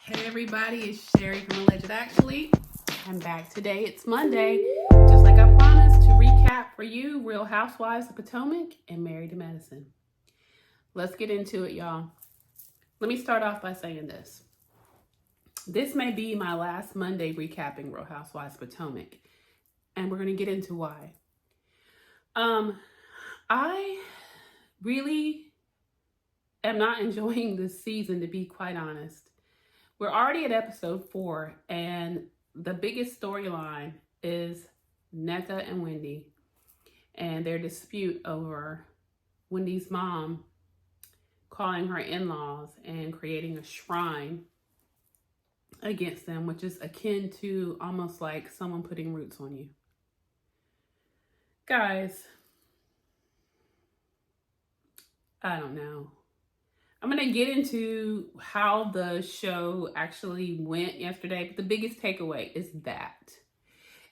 Hey everybody, it's Sherry from Alleged Actually. I'm back today. It's Monday. Just like I promised to recap for you Real Housewives of Potomac and Married to Medicine. Let's get into it, y'all. Let me start off by saying this. This may be my last Monday recapping Real Housewives of Potomac, and we're going to get into why. I really am not enjoying this season, to be quite honest. We're already at episode 4, and the biggest storyline is Nneka and Wendy and their dispute over Wendy's mom calling her in-laws and creating a shrine against them, which is akin to almost like someone putting roots on you. Guys, I don't know. I'm going to get into how the show actually went yesterday, but the biggest takeaway is that.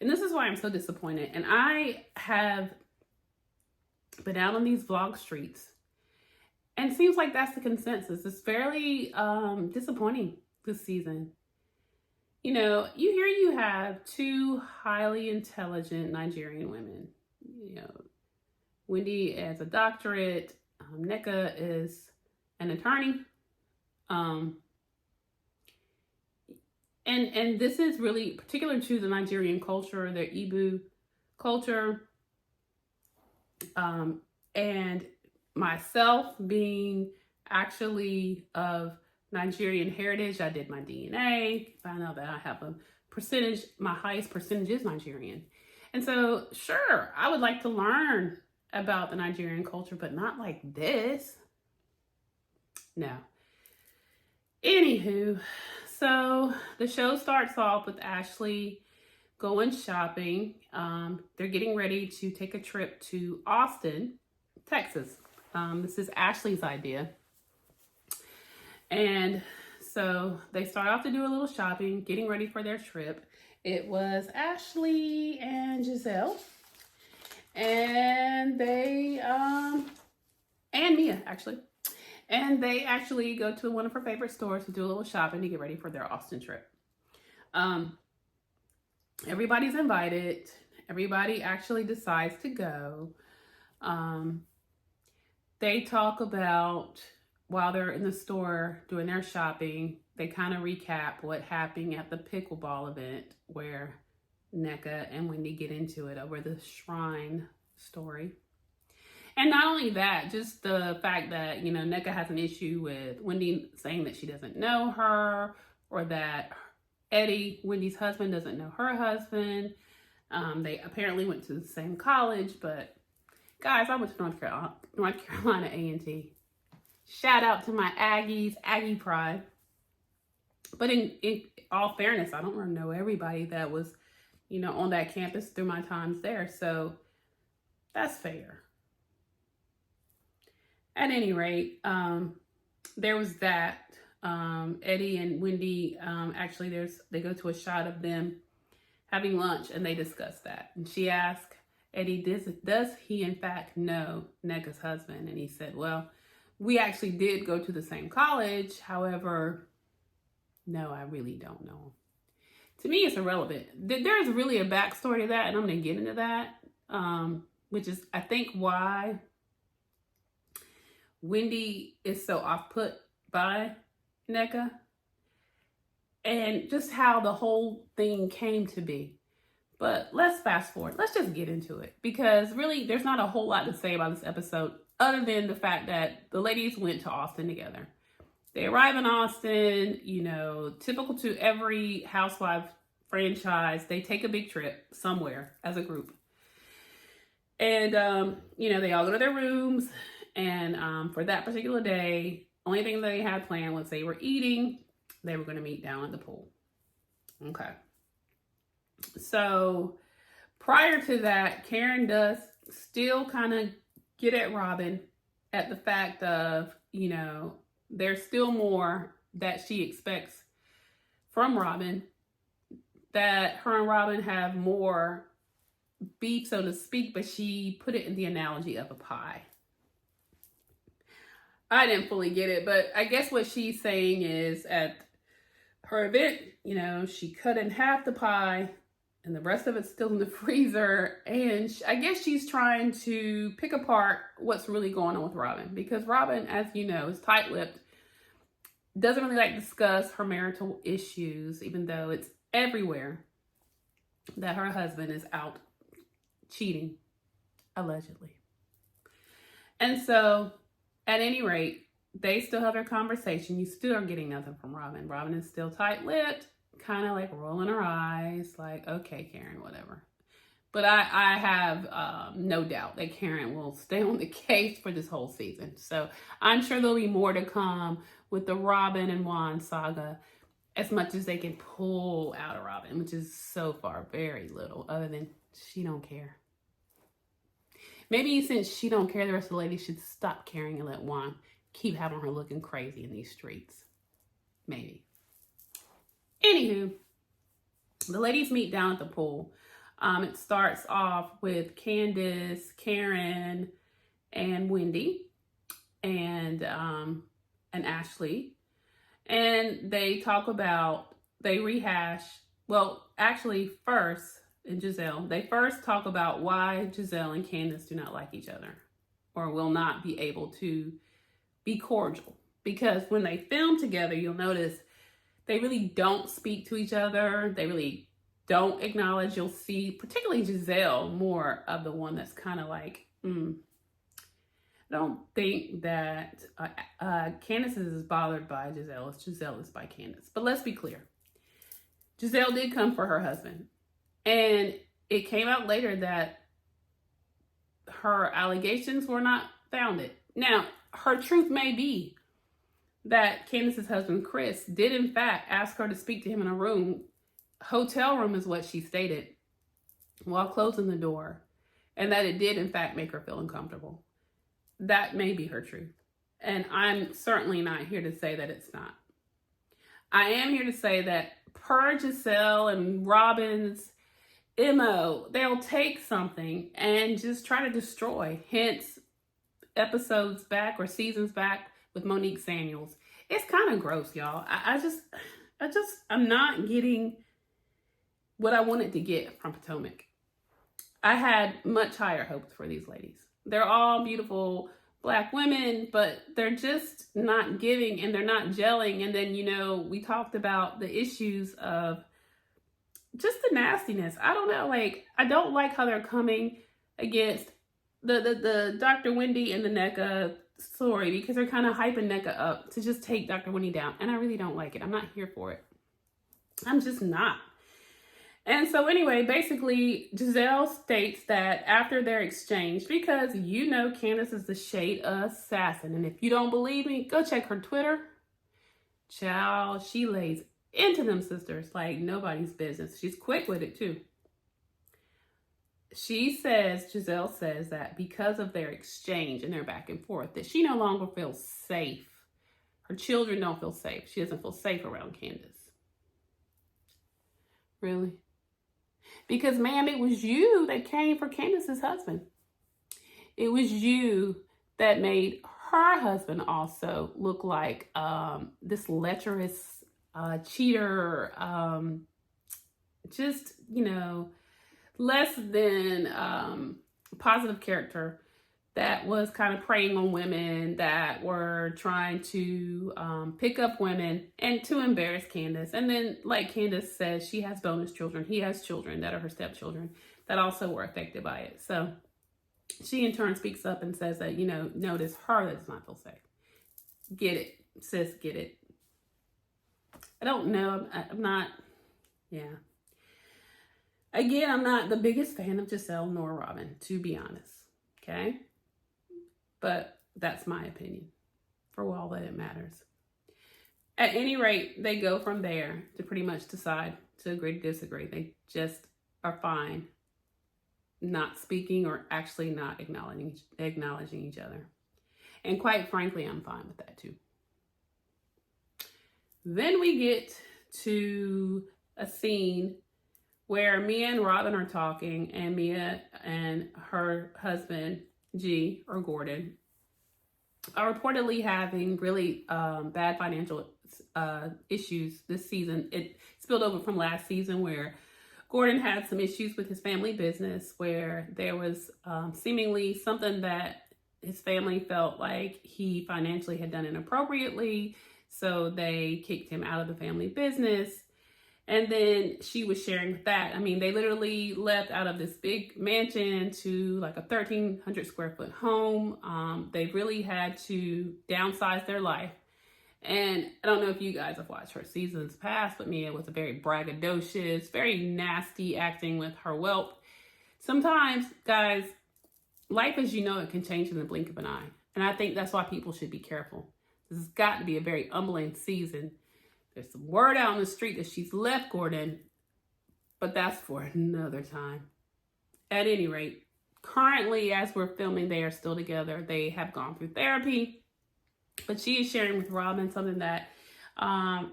And this is why I'm so disappointed. And I have been out on these vlog streets, and it seems like that's the consensus. It's fairly disappointing this season. You know, you have two highly intelligent Nigerian women. You know, Wendy has a doctorate. Nneka is an attorney. And this is really particular to the Nigerian culture, their Igbo culture. And myself being actually of Nigerian heritage, I did my DNA, found out that I have a percentage, my highest percentage is Nigerian. And so, sure, I would like to learn about the Nigerian culture, but not like this. No. Anywho, so the show starts off with Ashley going shopping. They're getting ready to take a trip to Austin, Texas. This is Ashley's idea. And so they start off to do a little shopping, getting ready for their trip. It was Ashley and Giselle. And they, and Mia, actually. And they actually go to one of her favorite stores to do a little shopping to get ready for their Austin trip. Everybody's invited. Everybody actually decides to go. They talk about, while they're in the store doing their shopping, they kind of recap what happened at the pickleball event where Nneka and Wendy get into it over the shrine story. And not only that, just the fact that, you know, Nneka has an issue with Wendy saying that she doesn't know her, or that Eddie, Wendy's husband, doesn't know her husband. They apparently went to the same college, but guys, I went to North Carolina A&T. Shout out to my Aggies, Aggie Pride. But in all fairness, I don't really know everybody that was, you know, on that campus through my times there. So that's fair. At any rate, there was that. Eddie and Wendy, actually, they go to a shot of them having lunch, and they discuss that. And she asked Eddie, does he in fact know Nneka's husband? And he said, well, we actually did go to the same college. However, no, I really don't know him. To me, it's irrelevant. There's really a backstory to that, and I'm going to get into that, which is, I think, why Wendy is so off-put by Nneka, and just how the whole thing came to be. But let's fast forward. Let's just get into it, because really there's not a whole lot to say about this episode other than the fact that the ladies went to Austin together. They arrive in Austin, you know, typical to every housewife franchise. They take a big trip somewhere as a group. And, you know, they all go to their rooms. And for that particular day, only thing they had planned was they were eating. They were going to meet down at the pool. Okay. So prior to that, Karen does still kind of get at Robin at the fact of, you know, there's still more that she expects from Robin, that her and Robin have more beef, so to speak, but she put it in the analogy of a pie. I didn't fully get it, but I guess what she's saying is at her event, she cut in half the pie and the rest of it's still in the freezer. And I guess she's trying to pick apart what's really going on with Robin, because Robin, as you know, is tight-lipped, doesn't really like to discuss her marital issues, even though it's everywhere that her husband is out cheating, allegedly. And so, at any rate, they still have their conversation. You still are getting nothing from Robin. Robin is still tight-lipped, kind of like rolling her eyes, like, okay, Karen, whatever. But I have no doubt that Karen will stay on the case for this whole season. So I'm sure there'll be more to come with the Robin and Juan saga, as much as they can pull out of Robin, which is so far very little, other than she don't care. Maybe since she don't care, the rest of the ladies should stop caring and let Juan keep having her looking crazy in these streets. Maybe. Anywho, the ladies meet down at the pool. It starts off with Candace, Karen, and Wendy, and Ashley. And they rehash, well, actually first, and Giselle, they first talk about why Giselle and Candace do not like each other, or will not be able to be cordial. Because when they film together, you'll notice they really don't speak to each other. They really don't acknowledge. You'll see, particularly Giselle, more of the one that's kind of like, I don't think that Candace is bothered by Giselle as Giselle is by Candace. But let's be clear. Giselle did come for her husband. And it came out later that her allegations were not founded. Now, her truth may be that Candace's husband, Chris, did in fact ask her to speak to him in a room. Hotel room is what she stated, while closing the door. And that it did in fact make her feel uncomfortable. That may be her truth. And I'm certainly not here to say that it's not. I am here to say that per Giselle and Robin's MO, they'll take something and just try to destroy. Hence, episodes back or seasons back with Monique Samuels. It's kind of gross, y'all. I'm not getting what I wanted to get from Potomac. I had much higher hopes for these ladies. They're all beautiful Black women, but they're just not giving and they're not gelling. And then, we talked about the issues of just the nastiness. I don't know, I don't like how they're coming against the Dr. Wendy and the Nneka story, because they're kind of hyping Nneka up to just take Dr. Wendy down. And I really don't like it. I'm not here for it. I'm just not. And so anyway, basically, Giselle states that after their exchange, because Candace is the shade assassin. And if you don't believe me, go check her Twitter. Child, she lays into them sisters like nobody's business. She's quick with it too. Giselle says that because of their exchange and their back and forth, that she no longer feels safe. Her children don't feel safe. She doesn't feel safe around Candace. Really? Because, ma'am, it was you that came for Candace's husband. It was you that made her husband also look like this lecherous cheater, less than positive character that was kind of preying on women that were trying to pick up women and to embarrass Candace. And then, like Candace says, she has bonus children. He has children that are her stepchildren that also were affected by it. So she in turn speaks up and says that, notice her that does not feel safe. Get it, sis, get it. I don't know. I'm not, Again, I'm not the biggest fan of Giselle nor Robin, to be honest. Okay? But that's my opinion, for all that it matters. At any rate, they go from there to pretty much decide to agree to disagree. They just are fine not speaking or actually not acknowledging each other. And quite frankly, I'm fine with that too. Then we get to a scene where Mia and Robin are talking, and Mia and her husband, G, or Gordon, are reportedly having really bad financial issues this season. It spilled over from last season where Gordon had some issues with his family business, where there was seemingly something that his family felt like he financially had done inappropriately. So they kicked him out of the family business. And then she was sharing with that. I mean, they literally left out of this big mansion to like a 1,300 square foot home. They really had to downsize their life. And I don't know if you guys have watched her seasons past, but Mia was a very braggadocious, very nasty acting with her wealth. Sometimes, guys, life as you know it can change in the blink of an eye. And I think that's why people should be careful. This has got to be a very humbling season. There's some word out on the street that she's left Gordon, but that's for another time. At any rate, currently, as we're filming, they are still together. They have gone through therapy, but she is sharing with Robin something that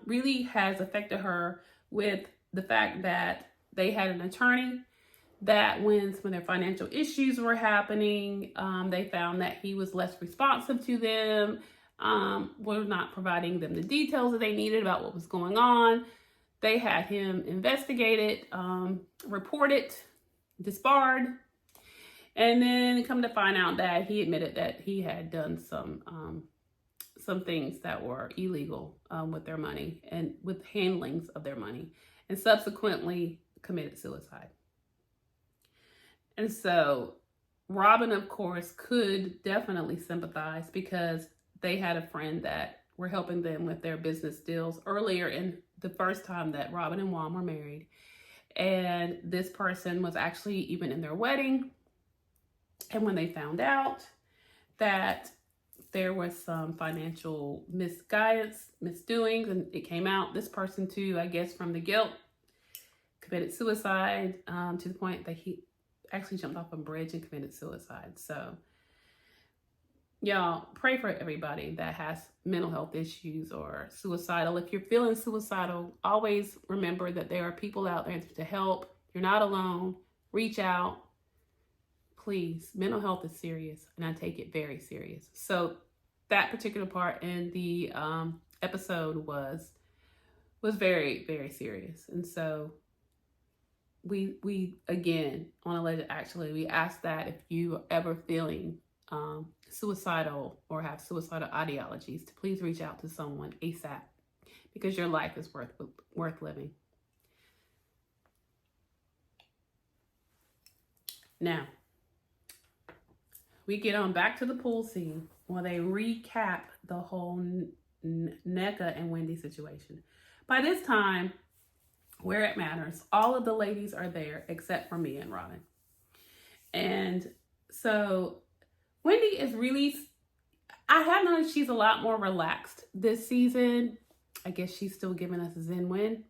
really has affected her, with the fact that they had an attorney that when their financial issues were happening, they found that he was less responsive to them, were not providing them the details that they needed about what was going on. They had him investigated, reported, disbarred, and then come to find out that he admitted that he had done some things that were illegal with their money and with handlings of their money, and subsequently committed suicide. And so Robin, of course, could definitely sympathize, because they had a friend that were helping them with their business deals earlier in the first time that Robin and Juan were married. And this person was actually even in their wedding. And when they found out that there was some financial misguidance, misdoings, and it came out, this person too, I guess from the guilt, committed suicide, to the point that he actually jumped off a bridge and committed suicide. So y'all, pray for everybody that has mental health issues or suicidal. If you're feeling suicidal, always remember that there are people out there to help. You're not alone. Reach out. Please, mental health is serious, and I take it very serious. So that particular part in the episode was very, very serious. And so we again, on Alleged Actually, we ask that if you are ever feeling suicidal or have suicidal ideologies, to please reach out to someone ASAP, because your life is worth living. Now, we get on back to the pool scene where they recap the whole Nneka and Wendy situation. By this time, where it matters, all of the ladies are there except for Mia and Robin. And so Wendy is really, I have noticed she's a lot more relaxed this season. I guess she's still giving us a Zen win.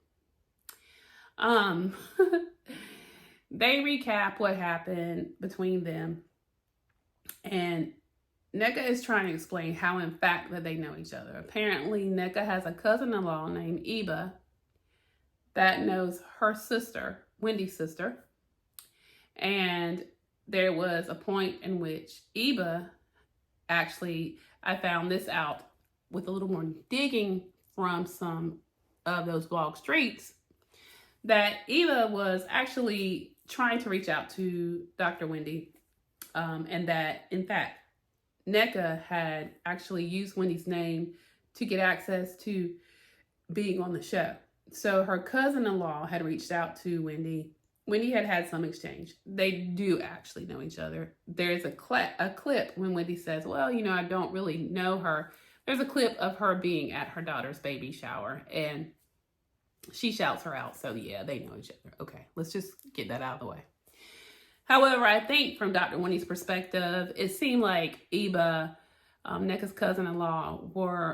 They recap what happened between them. And Nneka is trying to explain how, in fact, that they know each other. Apparently, Nneka has a cousin-in-law named Eba that knows her sister, Wendy's sister. And there was a point in which Eba, actually, I found this out with a little more digging from some of those blog streets, that Eba was actually trying to reach out to Dr. Wendy, and that, in fact, Nneka had actually used Wendy's name to get access to being on the show. So her cousin-in-law had reached out to Wendy. Wendy had some exchange. They do actually know each other. There's a clip when Wendy says, well, I don't really know her. There's a clip of her being at her daughter's baby shower, and she shouts her out. So yeah, they know each other. Okay, let's just get that out of the way. However, I think from Dr. Wendy's perspective, it seemed like Eba, Nneka's cousin-in-law,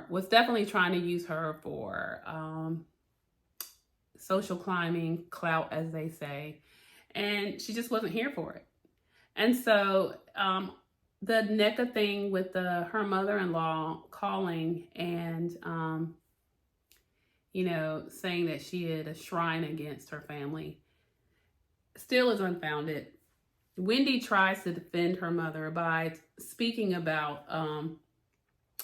was definitely trying to use her for social climbing, clout, as they say, and she just wasn't here for it. And so the Nneka thing with her mother-in-law calling and saying that she had a shrine against her family still is unfounded. Wendy tries to defend her mother by speaking about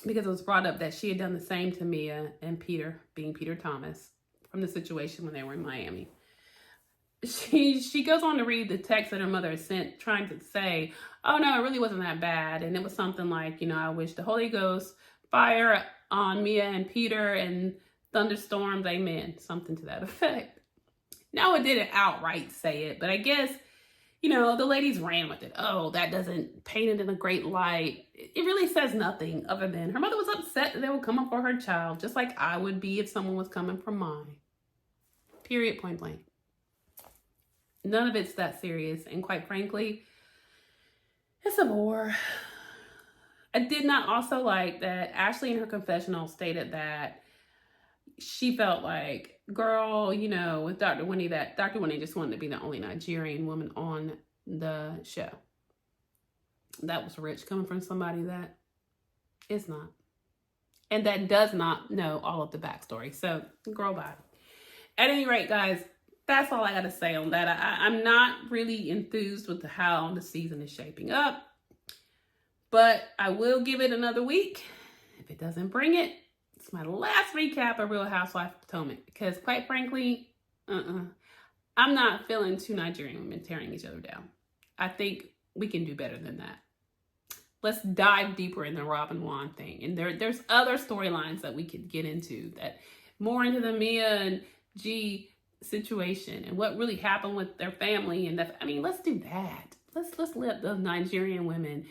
because it was brought up that she had done the same to Mia and Peter, being Peter Thomas, from the situation when they were in Miami. She goes on to read the text that her mother had sent, trying to say, oh no, it really wasn't that bad. And it was something like, I wish the Holy Ghost fire on Mia and Peter and thunderstorms, amen. Something to that effect. Now it didn't outright say it, but I guess, the ladies ran with it. Oh, that doesn't paint it in a great light. It really says nothing other than her mother was upset that they were coming for her child, just like I would be if someone was coming for mine. Period, point blank. None of it's that serious. And quite frankly, it's a bore. I did not also like that Ashley in her confessional stated that she felt like, girl, with Dr. Wendy, that Dr. Wendy just wanted to be the only Nigerian woman on the show. That was rich coming from somebody that is not. And that does not know all of the backstory. So, girl, bye. At any rate, guys, that's all I got to say on that. I'm not really enthused with how the season is shaping up. But I will give it another week. If it doesn't bring it, it's my last recap of Real Housewives of Potomac. Because quite frankly, I'm not feeling two Nigerian women tearing each other down. I think we can do better than that. Let's dive deeper in the Robin Juan thing. And there's other storylines that we could get into, that more into the Mia and G situation and what really happened with their family. And let's do that. Let's let the Nigerian women,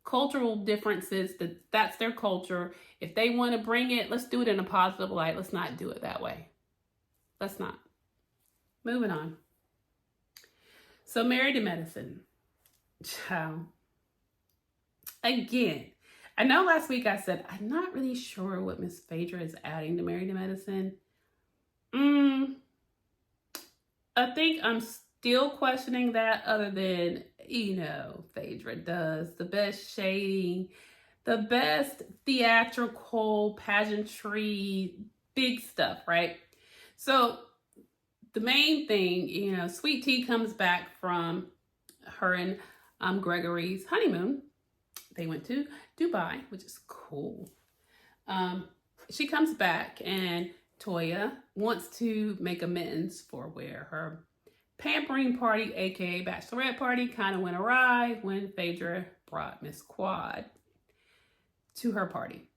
cultural differences, that's their culture. If they want to bring it, let's do it in a positive light. Let's not do it that way. Let's not. Moving on. So, Married to Medicine. Child. Again, I know last week I said I'm not really sure what Miss Phaedra is adding to Married to Medicine. I think I'm still questioning that, other than, Phaedra does the best shading, the best theatrical pageantry, big stuff, right? So the main thing, Sweet Tea comes back from her and Gregory's honeymoon. They went to Dubai, which is cool. She comes back and Toya wants to make amends for where her pampering party, aka bachelorette party, kind of went awry when Phaedra brought Miss Quad to her party.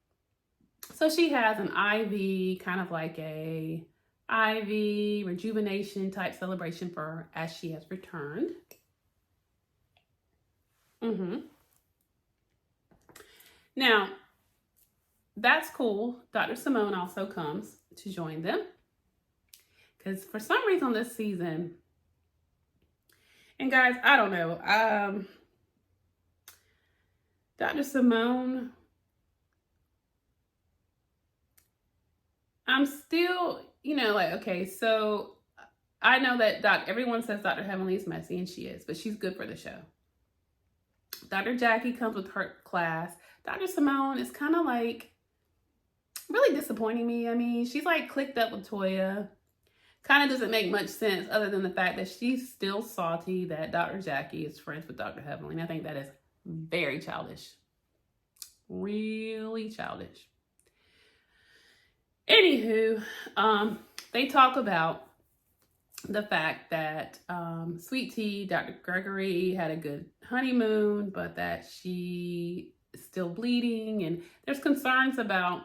So she has an IV, kind of like a IV rejuvenation type celebration for her as she has returned. Now, that's cool. Dr. Simone also comes to join them. Because for some reason this season, and guys, I don't know, Dr. Simone, I'm still, okay, so I know that everyone says Dr. Heavenly is messy, and she is, but she's good for the show. Dr. Jackie comes with her class. Dr. Simone is kind of like really disappointing me. She's like clicked up with Toya. Kind of doesn't make much sense other than the fact that she's still salty that Dr. Jackie is friends with Dr. Heavenly. And I think that is very childish. Really childish. Anywho, they talk about the fact that Sweet Tea, Dr. Gregory, had a good honeymoon, but that she is still bleeding. And there's concerns about,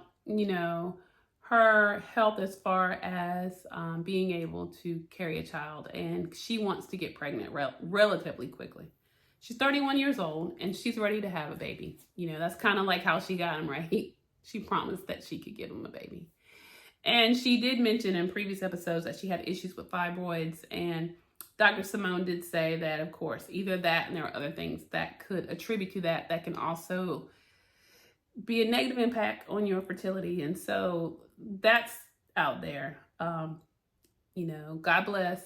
her health as far as being able to carry a child. And she wants to get pregnant relatively quickly. She's 31 years old and she's ready to have a baby. That's kind of like how she got him, right? She promised that she could give him a baby. And she did mention in previous episodes that she had issues with fibroids. And Dr. Simone did say that, of course, either that and there are other things that could attribute to that can also be a negative impact on your fertility. And so that's out there. God bless.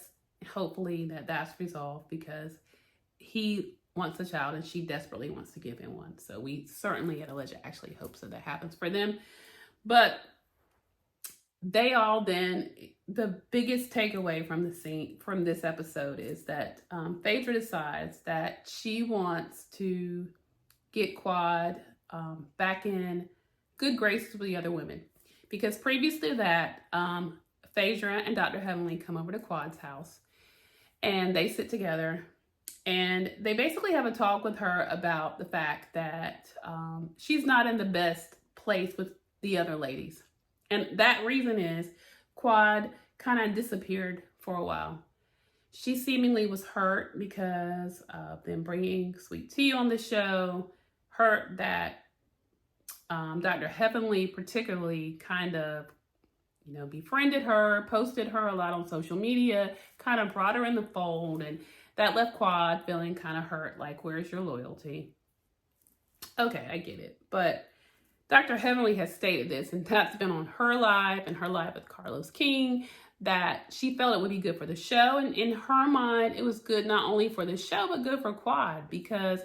Hopefully that's resolved, because he wants a child and she desperately wants to give him one. So we certainly at Alleged actually hope that happens for them. But they all then, the biggest takeaway from this episode is that Phaedra decides that she wants to get Quad back in good graces with the other women. Because previous to that, Phaedra and Dr. Heavenly come over to Quad's house and they sit together and they basically have a talk with her about the fact that she's not in the best place with the other ladies. And that reason is Quad kind of disappeared for a while. She seemingly was hurt because of them bringing Sweet Tea on the show, hurt that Dr. Heavenly particularly kind of, befriended her, posted her a lot on social media, kind of brought her in the fold, and that left Quad feeling kind of hurt, like, where's your loyalty? Okay, I get it. But Dr. Heavenly has stated this, and that's been on her live and her live with Carlos King, that she felt it would be good for the show. And in her mind, it was good not only for the show, but good for Quad. Because,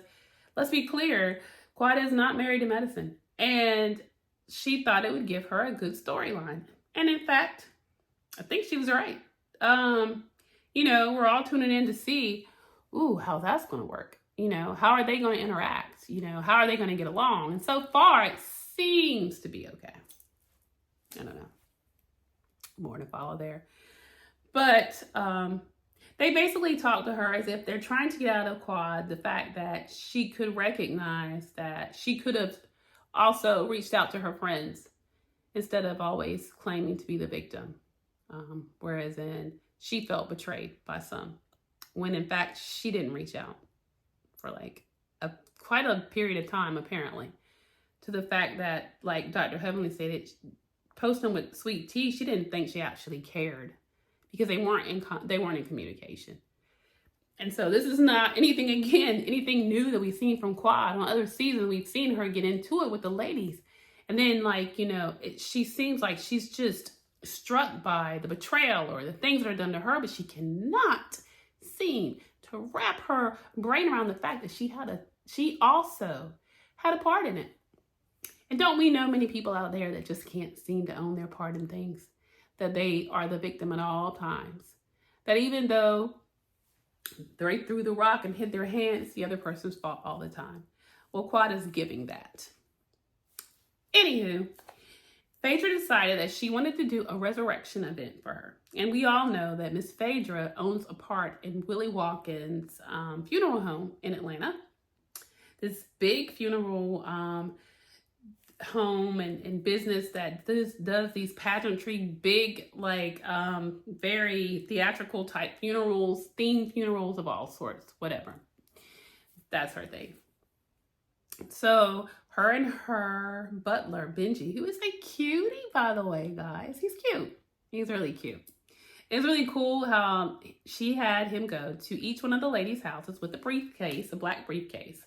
let's be clear, Quad is not married to medicine. And she thought it would give her a good storyline. And in fact, I think she was right. We're all tuning in to see, how that's going to work. How are they going to interact? How are they going to get along? And so far, it seems to be okay. I don't know. More to follow there. But they basically talk to her as if they're trying to get out of Quad the fact that she could recognize that she could have also reached out to her friends instead of always claiming to be the victim. Whereas she felt betrayed by some, when in fact she didn't reach out for quite a period of time, apparently, to the fact that, like Dr. Heavenly stated, posting with Sweet Tea, she didn't think she actually cared because they weren't in communication. And so this is not anything new that we've seen from Quad. On other seasons, we've seen her get into it with the ladies. And then, she seems like she's just struck by the betrayal or the things that are done to her, but she cannot seem to wrap her brain around the fact that she also had a part in it. And don't we know many people out there that just can't seem to own their part in things? That they are the victim at all times. That even though they threw the rock and hit their hands, the other person's fault all the time. Well, Quad is giving that. Anywho, Phaedra decided that she wanted to do a resurrection event for her. And we all know that Miss Phaedra owns a part in Willie Watkins' funeral home in Atlanta. This big funeral home and business that does these pageantry, big, very theatrical type funerals, themed funerals of all sorts, whatever. That's her thing. So her and her butler, Benji, who is a cutie, by the way, guys. He's cute. He's really cute. It's really cool how she had him go to each one of the ladies' houses with a briefcase, a black briefcase.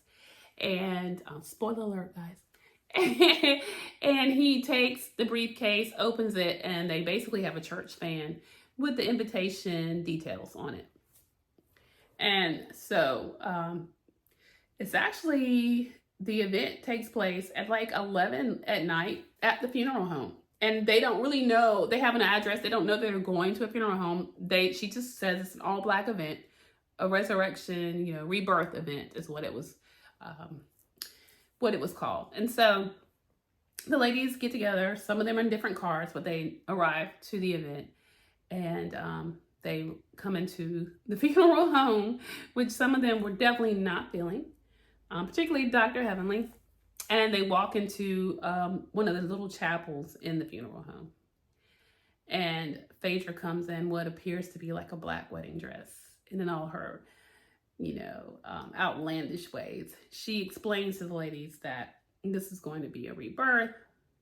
And spoiler alert, guys. And he takes the briefcase, opens it, and they basically have a church fan with the invitation details on it. And so it's actually, the event takes place at 11 at night at the funeral home. And they don't really know, they have an address, they don't know they're going to a funeral home. She just says it's an all black event, a resurrection, rebirth event is what it was called. And so the ladies get together, some of them are in different cars, but they arrive to the event and they come into the funeral home, which some of them were definitely not feeling, particularly Dr. Heavenly. And they walk into one of the little chapels in the funeral home. And Phaedra comes in what appears to be like a black wedding dress. And in all her, outlandish ways. She explains to the ladies that this is going to be a rebirth,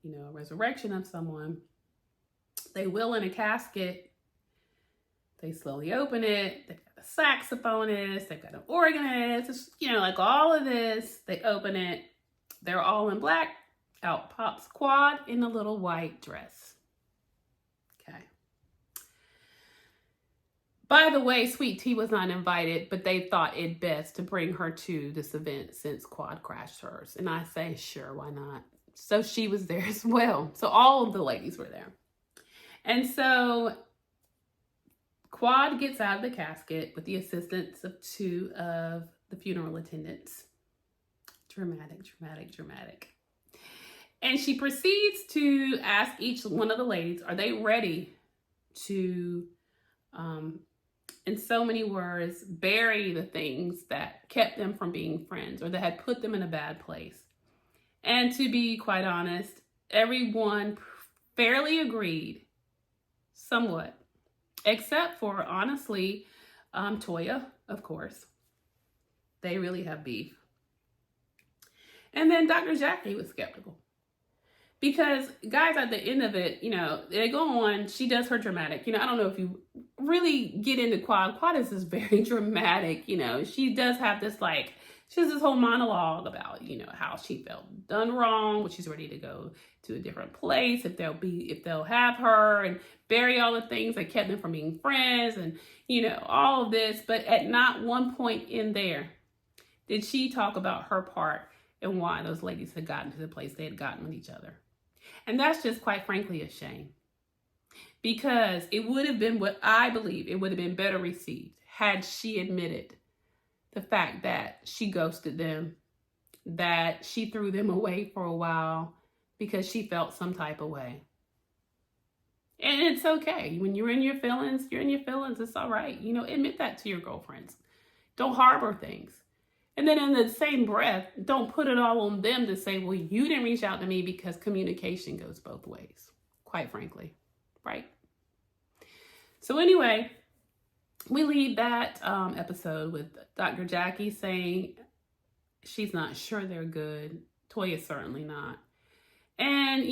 a resurrection of someone. They will in a casket. They slowly open it. They've got a saxophonist. They've got an organist. It's, all of this. They open it. They're all in black. Out pops Quad in a little white dress. Okay. By the way, Sweet Tea was not invited, but they thought it best to bring her to this event since Quad crashed hers. And I say, sure, why not? So she was there as well. So all of the ladies were there. And so Quad gets out of the casket with the assistance of two of the funeral attendants. Dramatic. And she proceeds to ask each one of the ladies, are they ready to, in so many words, bury the things that kept them from being friends or that had put them in a bad place? And to be quite honest, everyone fairly agreed, somewhat, except for, honestly, Toya, of course. They really have beef. And then Dr. Jackie was skeptical. Because, guys, at the end of it, they go on, she does her dramatic. I don't know if you really get into Quad. Quad is very dramatic, She does have this, she has this whole monologue about, how she felt done wrong, but she's ready to go to a different place if they'll have her and bury all the things that kept them from being friends and, all of this. But at not one point in there did she talk about her part and why those ladies had gotten to the place they had gotten with each other. And that's just, quite frankly, a shame. Because it would have been what I believe it would have been better received had she admitted the fact that she ghosted them, that she threw them away for a while because she felt some type of way. And it's okay. When you're in your feelings, you're in your feelings. It's all right. Admit that to your girlfriends. Don't harbor things. And then in the same breath, don't put it all on them to say, well, you didn't reach out to me, because communication goes both ways, quite frankly, right? So anyway, we leave that episode with Dr. Jackie saying she's not sure they're good. Toya's certainly not. And,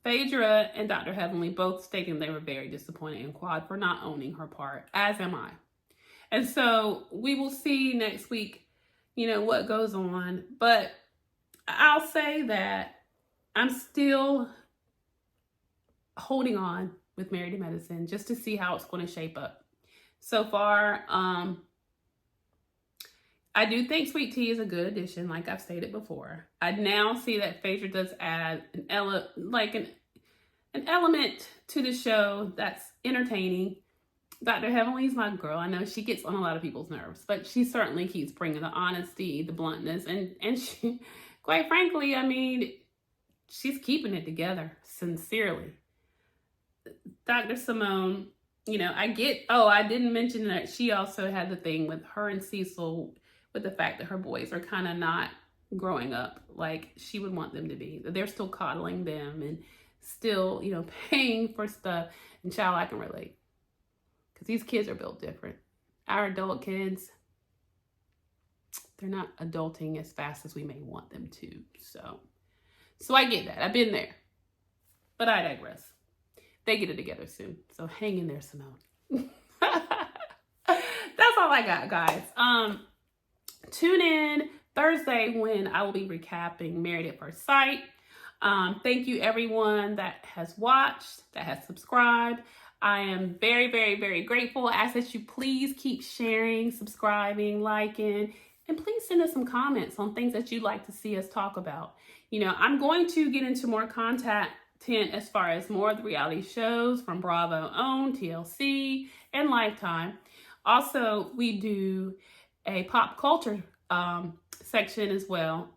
Phaedra and Dr. Heavenly both stating they were very disappointed in Quad for not owning her part, as am I. And so we will see next week what goes on. But I'll say that I'm still holding on with Married to Medicine just to see how it's going to shape up. So far, I do think Sweet Tea is a good addition, like I've stated before. I now see that Phaedra does add an element to the show that's entertaining. Dr. Heavenly's my girl. I know she gets on a lot of people's nerves, but she certainly keeps bringing the honesty, the bluntness, and she, quite frankly, she's keeping it together, sincerely. Dr. Simone, I didn't mention that she also had the thing with her and Cecil with the fact that her boys are kind of not growing up like she would want them to be. They're still coddling them and still, paying for stuff. And child, I can relate. Because these kids are built different. Our adult kids, they're not adulting as fast as we may want them to. So I get that. I've been there. But I digress. They get it together soon. So hang in there, Simone. That's all I got, guys. Tune in Thursday when I will be recapping Married at First Sight. Thank you, everyone that has watched, that has subscribed. I am very, very, very grateful. I ask that you please keep sharing, subscribing, liking, and please send us some comments on things that you'd like to see us talk about. I'm going to get into more content as far as more of the reality shows from Bravo OWN, TLC, and Lifetime. Also, we do a pop culture section as well.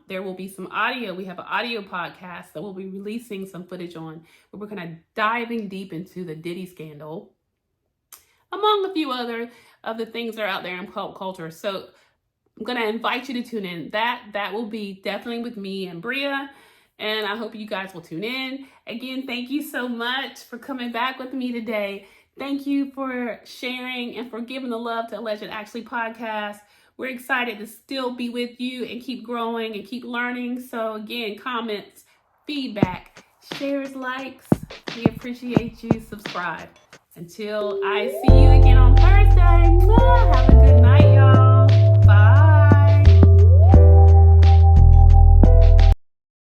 There will be some audio. We have an audio podcast that we'll be releasing some footage on, where we're kind of diving deep into the Diddy scandal, among a few other of the things that are out there in pop culture. So I'm going to invite you to tune in. That will be definitely with me and Bria, and I hope you guys will tune in. Again, thank you so much for coming back with me today. Thank you for sharing and for giving the love to Alleged Actually podcast. We're excited to still be with you and keep growing and keep learning. So again, comments, feedback, shares, likes. We appreciate you. Subscribe. Until I see you again on Thursday. Bye.